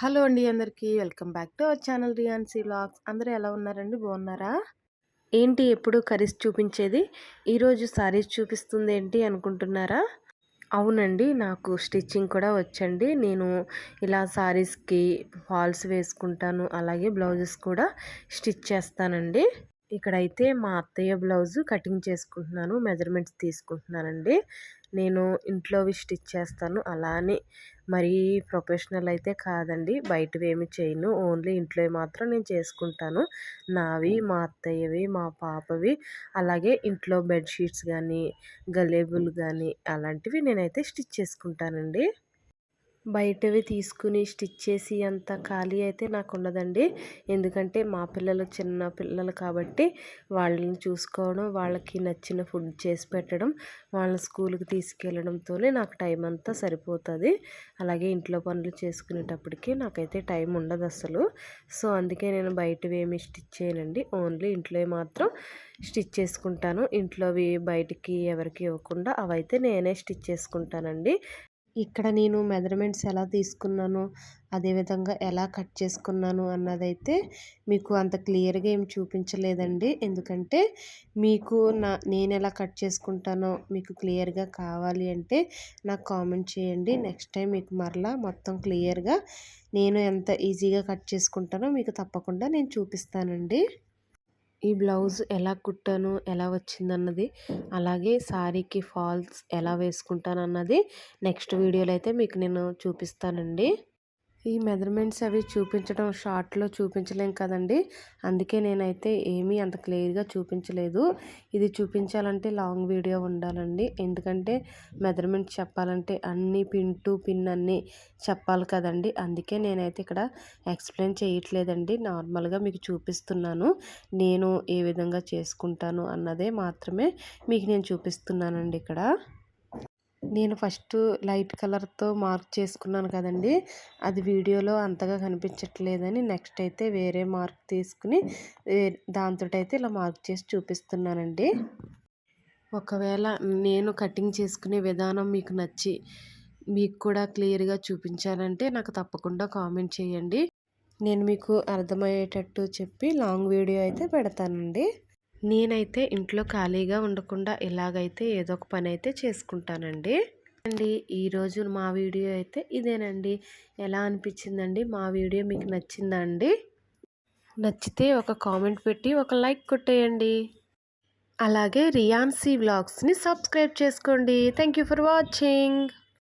Hello అండి అందరికీ welcome back to our channel Riyansi vlogs. అందరూ ఎలా ఉన్నారండి? బాగున్నారా? ఏంటి ఎప్పుడు కర్రీస్ చూపించేది, ఈరోజు సారీస్ చూపిస్తుంది ఏంటి అనుకుంటున్నారా? అవునండి, నాకు స్టిచ్చింగ్ కూడా వచ్చండి. నేను ఇలా సారీస్కి ఫాల్స్ వేసుకుంటాను, అలాగే బ్లౌజెస్ కూడా స్టిచ్ చేస్తానండి. ఇక్కడైతే మా అత్తయ్య బ్లౌజు కటింగ్ చేసుకుంటున్నాను, మెజర్మెంట్స్ తీసుకుంటున్నానండి. నేను ఇంట్లోవి స్టిచ్ చేస్తాను, అలానే మరీ ప్రొఫెషనల్ అయితే కాదండి. బయటవి ఏమి చేయను, ఓన్లీ ఇంట్లోవి మాత్రం నేను చేసుకుంటాను. నావి, మా అత్తయ్యవి, మా పాపవి, అలాగే ఇంట్లో బెడ్షీట్స్ కానీ గలేబుల్ కానీ అలాంటివి నేనైతే స్టిచ్ చేసుకుంటానండి. బయటవి తీసుకుని స్టిచ్ చేసి అంత ఖాళీ అయితే నాకు ఉండదండి. ఎందుకంటే మా పిల్లలు చిన్న పిల్లలు కాబట్టి వాళ్ళని చూసుకోవడం, వాళ్ళకి నచ్చిన ఫుడ్ చేసి పెట్టడం, వాళ్ళని స్కూల్కి తీసుకెళ్ళడంతోనే నాకు టైం అంతా సరిపోతుంది. అలాగే ఇంట్లో పనులు చేసుకునేటప్పటికి నాకైతే టైం ఉండదు అసలు. సో అందుకే నేను బయటవి ఏమి స్టిచ్ చేయనండి, ఓన్లీ ఇంట్లో మాత్రం స్టిచ్ చేసుకుంటాను. ఇంట్లోవి బయటికి ఎవరికి ఇవ్వకుండా అవైతే నేనే స్టిచ్ చేసుకుంటానండి. ఇక్కడ నేను మెజర్మెంట్స్ ఎలా తీసుకున్నాను, అదేవిధంగా ఎలా కట్ చేసుకున్నాను అన్నదైతే మీకు అంత క్లియర్గా ఏం చూపించలేదండి. ఎందుకంటే మీకు నేను ఎలా కట్ చేసుకుంటానో మీకు క్లియర్గా కావాలి అంటే నాకు కామెంట్ చేయండి. నెక్స్ట్ టైం మీకు మరలా మొత్తం క్లియర్గా నేను ఎంత ఈజీగా కట్ చేసుకుంటానో మీకు తప్పకుండా నేను చూపిస్తానండి. ఈ బ్లౌజ్ ఎలా కుట్టాను, ఎలా వచ్చిందన్నది, అలాగే శారీకి ఫాల్స్ ఎలా వేసుకుంటానన్నది నెక్స్ట్ వీడియోలో అయితే మీకు నేను చూపిస్తానండి. ఈ మెజర్మెంట్స్ అవి చూపించడం షార్ట్లో చూపించలేం కదండి. అందుకే నేనైతే ఏమీ అంత క్లియర్గా చూపించలేదు. ఇది చూపించాలంటే లాంగ్ వీడియో ఉండాలండి. ఎందుకంటే మెజర్మెంట్స్ చెప్పాలంటే అన్నీ పిన్ టు పిన్ అన్నీ చెప్పాలి కదండి. అందుకే నేనైతే ఇక్కడ ఎక్స్ప్లెయిన్ చేయట్లేదండి, నార్మల్గా మీకు చూపిస్తున్నాను. నేను ఏ విధంగా చేసుకుంటాను అన్నదే మాత్రమే మీకు నేను చూపిస్తున్నానండి. ఇక్కడ నేను ఫస్ట్ లైట్ కలర్తో మార్క్ చేసుకున్నాను కదండి, అది వీడియోలో అంతగా కనిపించట్లేదని నెక్స్ట్ అయితే వేరే మార్క్ తీసుకుని దాంతో అయితే ఇలా మార్క్ చేసి చూపిస్తున్నానండి. ఒకవేళ నేను కటింగ్ చేసుకునే విధానం మీకు నచ్చి మీకు కూడా క్లియర్గా చూపించాలంటే నాకు తప్పకుండా కామెంట్ చేయండి. నేను మీకు అర్థమయ్యేటట్టు చెప్పి లాంగ్ వీడియో అయితే పెడతానండి. నేనైతే ఇంట్లో ఖాళీగా ఉండకుండా ఇలాగైతే ఏదో ఒక పని అయితే చేసుకుంటానండి. ఈరోజు మా వీడియో అయితే ఇదేనండి. ఎలా అనిపించిందండి మా వీడియో? మీకు నచ్చిందా అండి? నచ్చితే ఒక కామెంట్ పెట్టి ఒక లైక్ కొట్టేయండి. అలాగే రియాన్సీ వ్లాగ్స్ని సబ్స్క్రైబ్ చేసుకోండి. Thank you for watching.